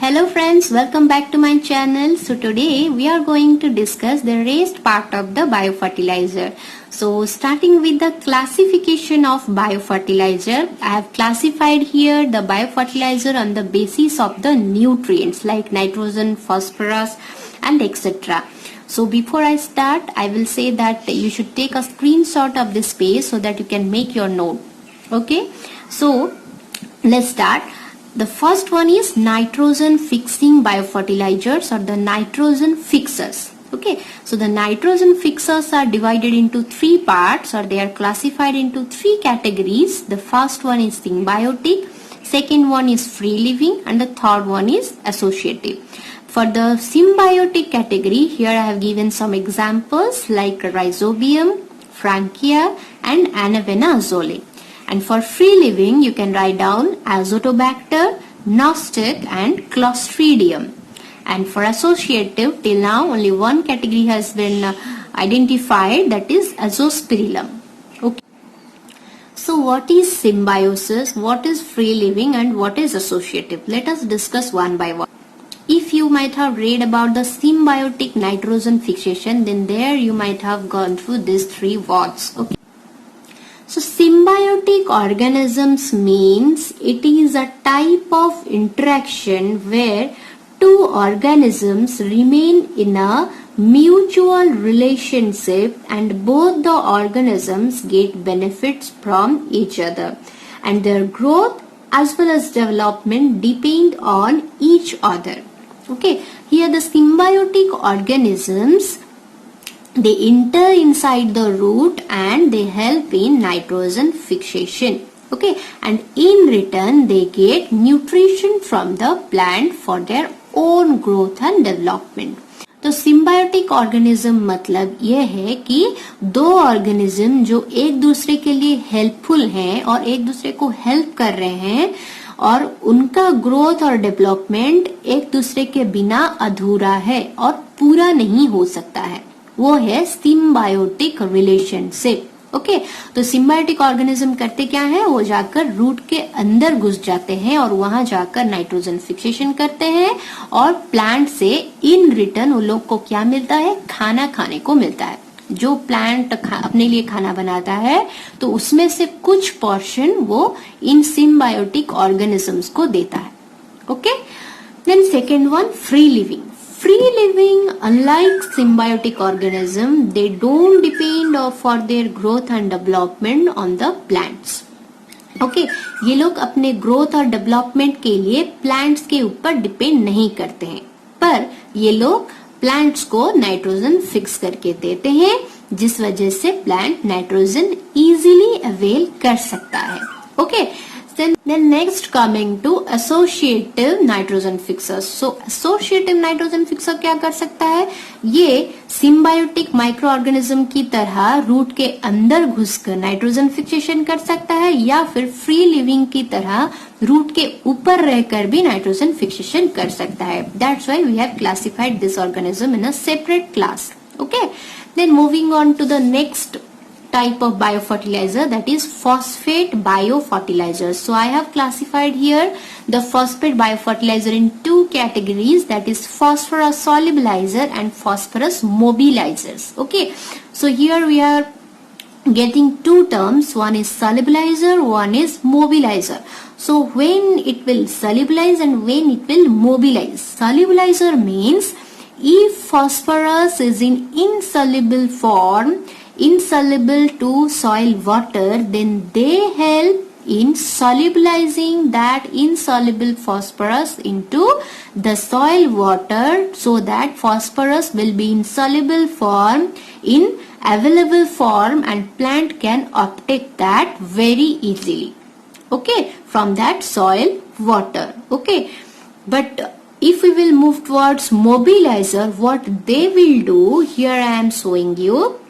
Hello friends, welcome back to my channel. So today we are going to discuss the rest part of the biofertilizer. So starting with the classification of biofertilizer, I have classified here the biofertilizer on the basis of the nutrients like nitrogen, phosphorus and etc. So before I start, I will say that you should take a screenshot of this page so that you can make your note. Okay, so let's start. The first one is nitrogen fixing biofertilizers or the nitrogen fixers. Okay, so the nitrogen fixers are divided into three parts or they are classified into three categories. The first one is symbiotic, second one is free living and the third one is associative. For the symbiotic category, here I have given some examples like Rhizobium, Frankia and Anavenna azole. And for free living, you can write down Azotobacter, Nostoc and Clostridium. And for associative, till now only one category has been identified, that is Azospirillum. Okay. So what is symbiosis, what is free living and what is associative? Let us discuss one by one. If you might have read about the symbiotic nitrogen fixation, then there you might have gone through these three words. Okay. So symbiotic organisms means it is a type of interaction where two organisms remain in a mutual relationship and both the organisms get benefits from each other and their growth as well as development depend on each other. Okay, here the symbiotic organisms, they enter inside the root and they help in nitrogen fixation. Okay, and in return they get nutrition from the plant for their own growth and development. तो symbiotic organism मतलब ये है कि दो organism जो एक दूसरे के लिए हेल्पफुल हैं और एक दूसरे को हेल्प कर रहे हैं और उनका ग्रोथ और डेवलपमेंट एक दूसरे के बिना अधूरा है और पूरा नहीं हो सकता है, वो है सिम्बायोटिक रिलेशनशिप. ओके, तो सिम्बायोटिक ऑर्गेनिज्म करते क्या है, वो जाकर रूट के अंदर घुस जाते हैं और वहां जाकर नाइट्रोजन फिक्सेशन करते हैं और प्लांट से इन रिटर्न वो लोग को क्या मिलता है, खाना खाने को मिलता है. जो प्लांट अपने लिए खाना बनाता है तो उसमें से कुछ पोर्शन वो इन सिम्बायोटिक ऑर्गेनिजम्स को देता है. Okay, then second one, free living. Free living, unlike symbiotic organism, they don't depend for their growth and development on the plants. Okay, ये लोग अपने ग्रोथ और डेवलपमेंट के लिए प्लांट्स के ऊपर डिपेंड नहीं करते हैं, पर ये लोग प्लांट्स को नाइट्रोजन फिक्स करके देते हैं जिस वजह से प्लांट नाइट्रोजन इजीली अवेल कर सकता है. Okay, then next coming to associative nitrogen fixers. So associative nitrogen fixer क्या कर सकता है, ये symbiotic microorganism की तरह रूट के अंदर घुसकर नाइट्रोजन फिक्सेशन कर सकता है या फिर फ्री लिविंग की तरह रूट के ऊपर रहकर भी नाइट्रोजन फिक्सेशन कर सकता है. That's why we have classified this organism in a separate class. Okay, then moving on to the next type of biofertilizer, that is phosphate biofertilizers. So I have classified here the phosphate biofertilizer in two categories, that is phosphorus solubilizer and phosphorus mobilizers. Okay, so here we are getting two terms, one is solubilizer, one is mobilizer. So when it will solubilize and when it will mobilize. Solubilizer means if phosphorus is in insoluble form, insoluble to soil water, then they help in solubilizing that insoluble phosphorus into the soil water so that phosphorus will be in soluble form, in available form and plant can uptake that very easily. Okay, from that soil water. Okay, but if we will move towards mobilizer, what they will do, here I am showing you.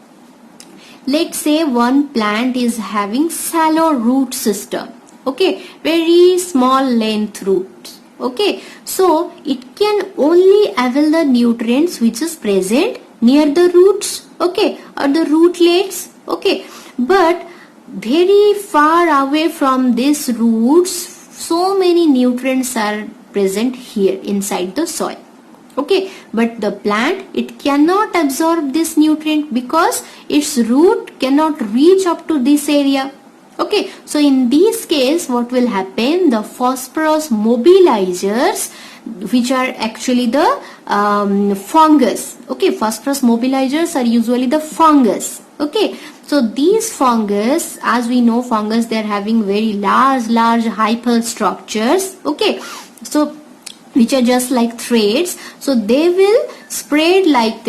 Let's say one plant is having shallow root system. Okay, very small length roots. Okay, so it can only avail the nutrients which is present near the roots. Okay, or the rootlets. Okay, but very far away from these roots, so many nutrients are present here inside the soil. Okay, but the plant, it cannot absorb this nutrient because its root cannot reach up to this area. Okay, so in this case what will happen, the phosphorus mobilizers, which are actually the fungus. Okay, phosphorus mobilizers are usually the fungus. Okay, so these fungus, as we know, fungus, they are having very large hyphal structures. Okay, so which are just like threads, so they will spread like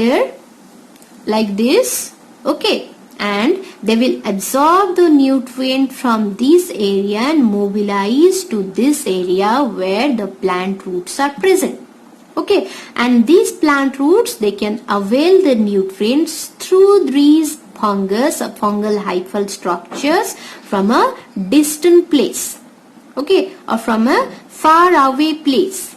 this. Okay, and they will absorb the nutrient from this area and mobilize to this area where the plant roots are present. Okay, and these plant roots, they can avail the nutrients through these fungal hyphal structures from a distant place. Okay, or from a far away place.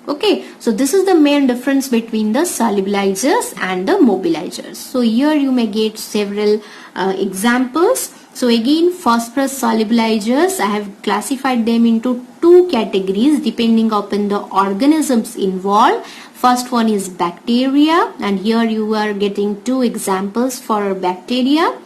Okay, so this is the main difference between the solubilizers and the mobilizers. So here you may get several examples. So again, phosphorus solubilizers, I have classified them into two categories depending upon the organisms involved. First one is bacteria, and here you are getting two examples for bacteria: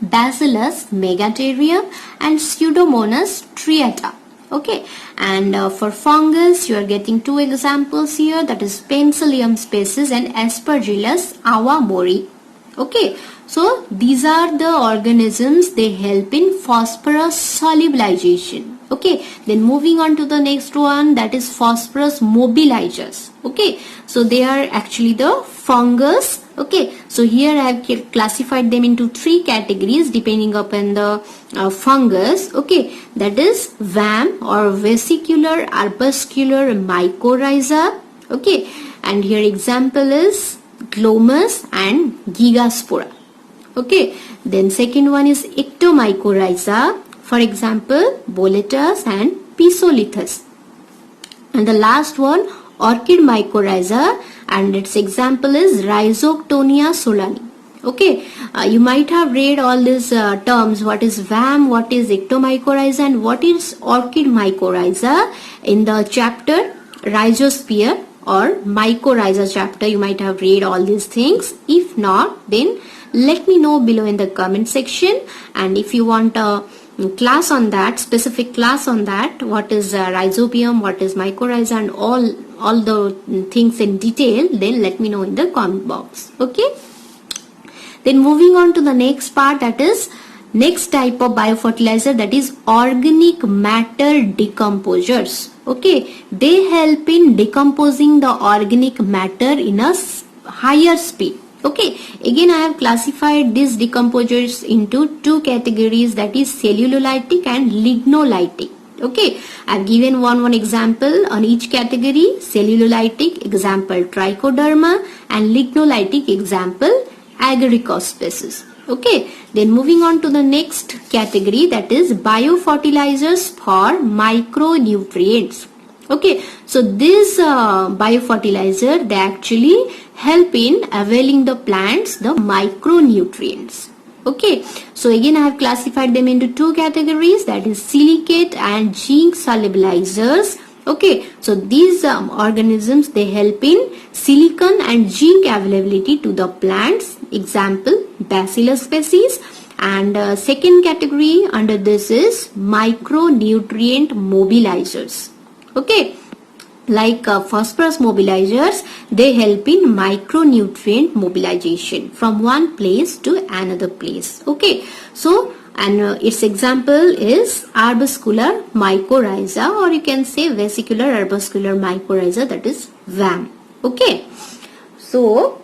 Bacillus megaterium and Pseudomonas striata. Okay, and for fungus you are getting two examples here, that is Penicillium species and Aspergillus awamori. Okay, so these are the organisms, they help in phosphorus solubilization. Okay, then moving on to the next one, that is phosphorus mobilizers. Okay, so they are actually the fungus. Okay, so here I have classified them into three categories depending upon the fungus. Okay, that is VAM or vesicular arbuscular mycorrhiza. Okay, and here example is Glomus and Gigaspora. Okay, then second one is ectomycorrhiza, for example Boletus and Pisolithus. And the last one, orchid mycorrhiza, and its example is Rhizoctonia solani. Okay, you might have read all these terms, what is VAM, what is ectomycorrhiza, and what is orchid mycorrhiza in the chapter Rhizosphere or mycorrhiza chapter. You might have read all these things. If not, then let me know below in the comment section, and if you want a class on that, specific class on that, what is rhizobium, what is mycorrhiza, and all the things in detail, then let me know in the comment box. Okay, then moving on to the next part, that is next type of biofertilizer, that is organic matter decomposers. Okay, they help in decomposing the organic matter in a higher speed. Okay, again I have classified these decomposers into two categories, that is cellulolytic and lignolytic. Okay, I have given one example on each category. Cellulolytic example Trichoderma, and lignolytic example Agaricus species. Okay, then moving on to the next category, that is biofertilizers for micronutrients. Okay, so this biofertilizer, they actually help in availing the plants the micronutrients. Okay, so again I have classified them into two categories, that is silicate and zinc solubilizers. Okay, so these organisms, they help in silicon and zinc availability to the plants. Example Bacillus species. And second category under this is micronutrient mobilizers. Okay, like phosphorus mobilizers, they help in micronutrient mobilization from one place to another place. Okay, so and its example is arbuscular mycorrhiza, or you can say vesicular arbuscular mycorrhiza, that is VAM. Okay, so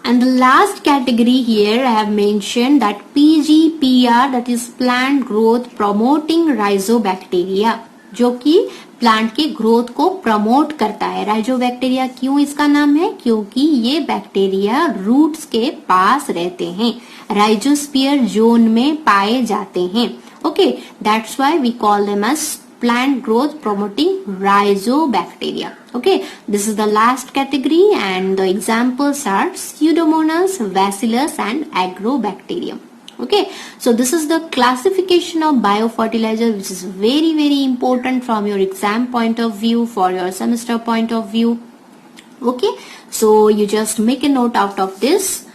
and the last category here I have mentioned, that PGPR, that is plant growth promoting rhizobacteria, जो कि plant के growth को promote करता है. Rhizobacteria क्यों इसका नाम है? क्योंकि ये बैक्टीरिया रूट्स के पास रहते हैं, राइजोस्फीयर जोन में पाए जाते हैं. Okay, that's why we call them as plant growth promoting rhizobacteria. Okay, this is the last category, and the examples are Pseudomonas, Bacillus, and Agrobacterium. Okay, so this is the classification of biofertilizer, which is very important from your exam point of view, for your semester point of view. Okay, so you just make a note out of this.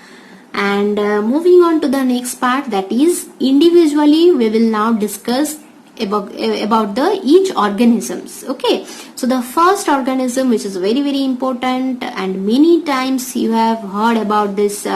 And moving on to the next part, that is individually we will now discuss about the each organisms. Okay, so the first organism, which is very important, and many times you have heard about this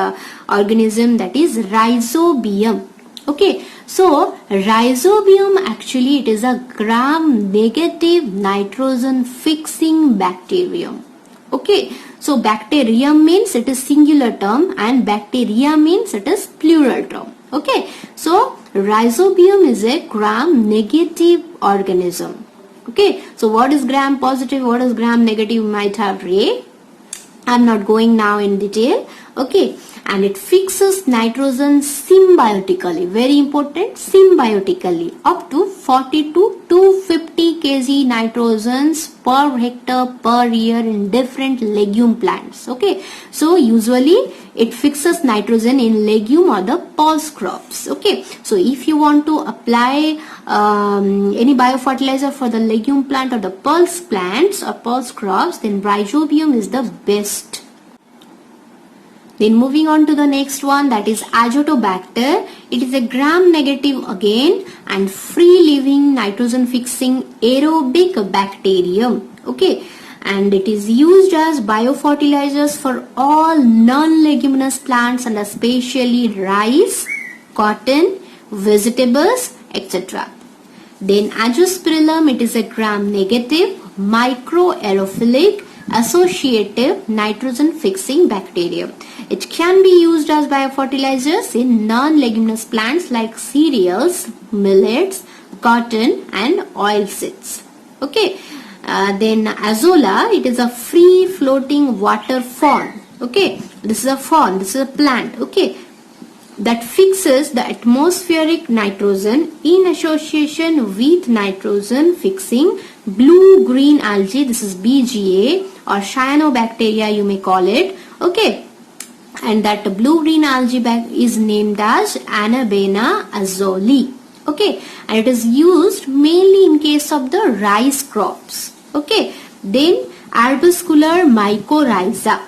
organism, that is rhizobium. Okay, so rhizobium, actually it is a gram negative nitrogen fixing bacterium. Okay, so bacterium means it is singular term and bacteria means it is plural term. Okay, so rhizobium is a gram negative organism. Okay, so what is gram positive, what is gram negative, you might have read. I'm not going now in detail. Okay, and it fixes nitrogen symbiotically, very important, symbiotically, up to 40 to 250 kg nitrogens per hectare per year in different legume plants. Okay, so usually it fixes nitrogen in legume or the pulse crops. Okay, so if you want to apply any biofertilizer for the legume plant or the pulse plants or pulse crops, then rhizobium is the best. Then moving on to the next one, that is Azotobacter. It is a gram negative again and free living nitrogen fixing aerobic bacterium. Okay, and it is used as biofertilizers for all non-leguminous plants and especially rice, cotton, vegetables, etc. Then Azospirillum, it is a gram negative microaerophilic associative nitrogen fixing bacterium. It can be used as biofertilizers in non-leguminous plants like cereals, millets, cotton and oilseeds. Okay, then Azolla, it is a free floating water fawn. Okay, this is a fawn, this is a plant. Okay, that fixes the atmospheric nitrogen in association with nitrogen fixing blue-green algae. This is BGA or cyanobacteria, you may call it. Okay, and that blue-green algae is named as Anabaena azoli. Okay, and it is used mainly in case of the rice crops. Okay, then arbuscular mycorrhiza.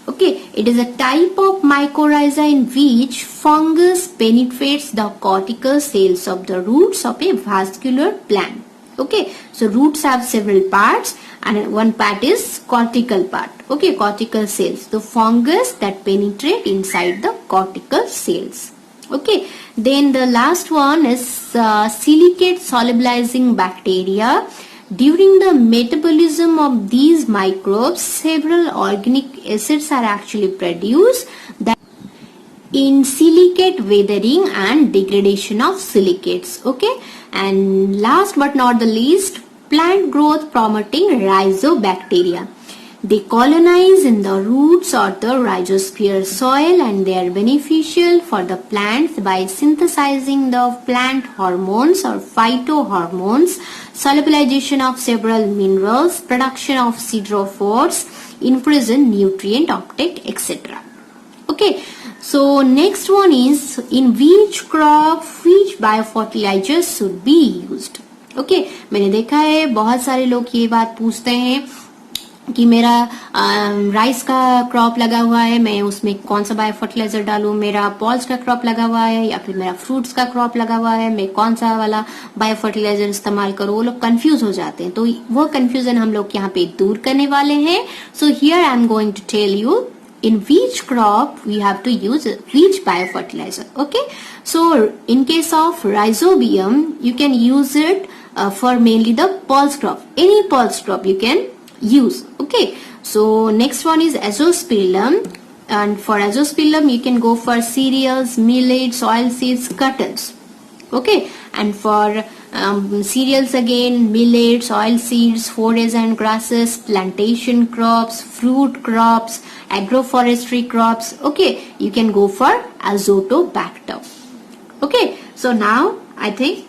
Okay, it is a type of mycorrhiza in which fungus penetrates the cortical cells of the roots of a vascular plant. Okay, so roots have several parts and one part is cortical part. Okay, cortical cells, the fungus that penetrate inside the cortical cells. Okay, then the last one is silicate solubilizing bacteria. During the metabolism of these microbes, several organic acids are actually produced that in silicate weathering and degradation of silicates. Okay, and last but not the least, plant growth promoting rhizobacteria. They colonize in the roots or the rhizosphere soil and they are beneficial for the plants by synthesizing the plant hormones or phytohormones, solubilization of several minerals, production of siderophores, increase in nutrient uptake, etc. Okay, so next one is in which crop which biofertilizers should be used. Okay, मैंने देखा है बहुत सारे लोग ये बात पूछते हैं कि मेरा राइस का क्रॉप लगा हुआ है, मैं उसमें कौन सा बायोफर्टिलाइजर डालूं, मेरा पॉल्स का क्रॉप लगा हुआ है या फिर मेरा फ्रूट्स का क्रॉप लगा हुआ है, मैं कौन सा वाला बायोफर्टिलाइजर इस्तेमाल करूं. वो लोग कंफ्यूज हो जाते हैं, तो वो कंफ्यूजन हम लोग यहाँ पे दूर करने वाले हैं. So here I am going to tell you in which crop we have to use which biofertilizer. Okay, so in case of rhizobium you can use it for mainly the pulse crop. Any pulse crop you can use. Okay, so next one is Azospirillum, and for Azospirillum you can go for cereals, millets, oilseeds, cottons. Okay, and for cereals again, millets, oilseeds, forage and grasses, plantation crops, fruit crops, agroforestry crops. Okay, you can go for Azotobacter. Okay, so now I think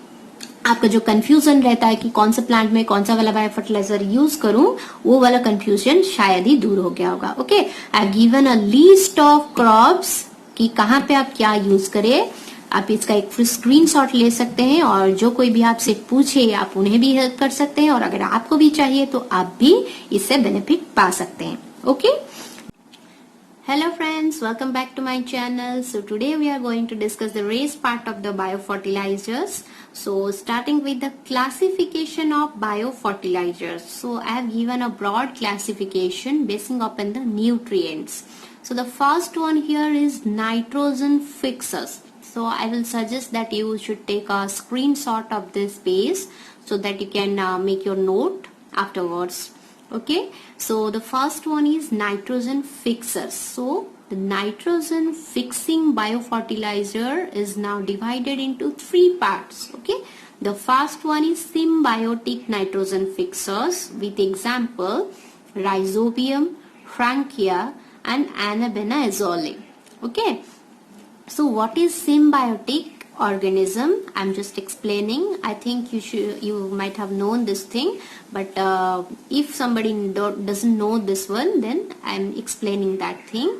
आपका जो confusion रहता है कि कौन सा plant में कौन सा वाला बायोफर्टिलाइजर यूज करूं, वो वाला कंफ्यूजन शायद ही दूर हो गया होगा. Okay, I have given a list of crops कि कहाँ पे आप क्या यूज करें. आप इसका एक स्क्रीनशॉट ले सकते हैं और जो कोई भी आपसे पूछे आप उन्हें भी हेल्प कर सकते हैं और अगर आपको भी चाहिए तो आप भी इससे बेनिफिट पा सकते हैं. Okay. Hello friends, welcome back to my channel. So today we are going to discuss the race part of the biofertilizers. So starting with the classification of biofertilizers. So I have given a broad classification basing upon the nutrients. So the first one here is nitrogen fixers. So I will suggest that you should take a screenshot of this page so that you can make your note afterwards. Okay, so the first one is nitrogen fixers. So the nitrogen fixing biofertilizer is now divided into 3 parts. Okay, the first one is symbiotic nitrogen fixers with example Rhizobium, Frankia and Anabenazole. Okay, so what is symbiotic organism? I'm just explaining. I think you might have known this thing, but if somebody doesn't know this one, then I'm explaining that thing.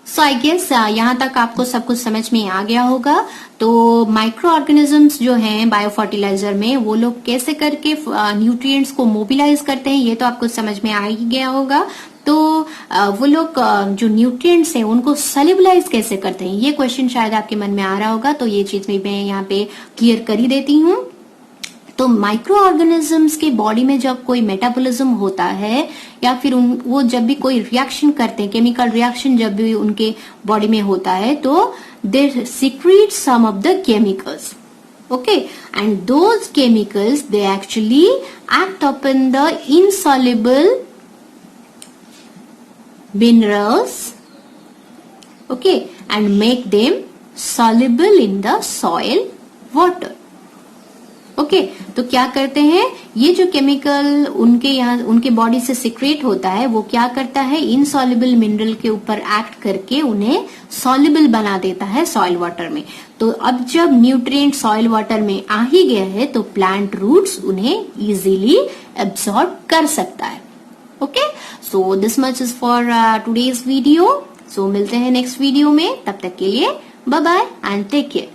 So I guess यहाँ तक आपको सब कुछ समझ में आ गया होगा. तो माइक्रो ऑर्गेनिजम्स जो हैं बायोफर्टिलाइजर में वो लोग कैसे करके न्यूट्रिएंट्स को मोबिलाइज करते हैं ये तो आपको समझ में आ ही गया होगा. तो वो लोग जो न्यूट्रिएंट्स हैं उनको सॉल्युबलाइज कैसे करते हैं ये क्वेश्चन शायद आपके मन में आ रहा होगा. तो ये चीज मैं यहाँ पे क्लियर कर ही देती हूँ. तो माइक्रो ऑर्गेनिजम्स के बॉडी में जब कोई मेटाबॉलिज्म होता है या फिर वो जब भी कोई रिएक्शन करते हैं, केमिकल रिएक्शन जब भी उनके बॉडी में होता है तो they secrete some of the chemicals. Okay, and those chemicals they actually act upon the insoluble minerals, okay, and make them soluble in the soil water. Okay तो क्या करते हैं ये जो केमिकल उनके बॉडी से सिक्रेट होता है वो क्या करता है इनसॉल्युबल मिनरल के ऊपर एक्ट करके उन्हें सॉल्युबल बना देता है सॉइल वाटर में. तो अब जब न्यूट्रिएंट सॉइल वाटर में आ ही गया है तो प्लांट रूट्स उन्हें इजीली एब्सॉर्ब कर सकता है. Okay, so this much is for today's video. So मिलते हैं नेक्स्ट वीडियो में. तब तक के लिए bye bye and take care.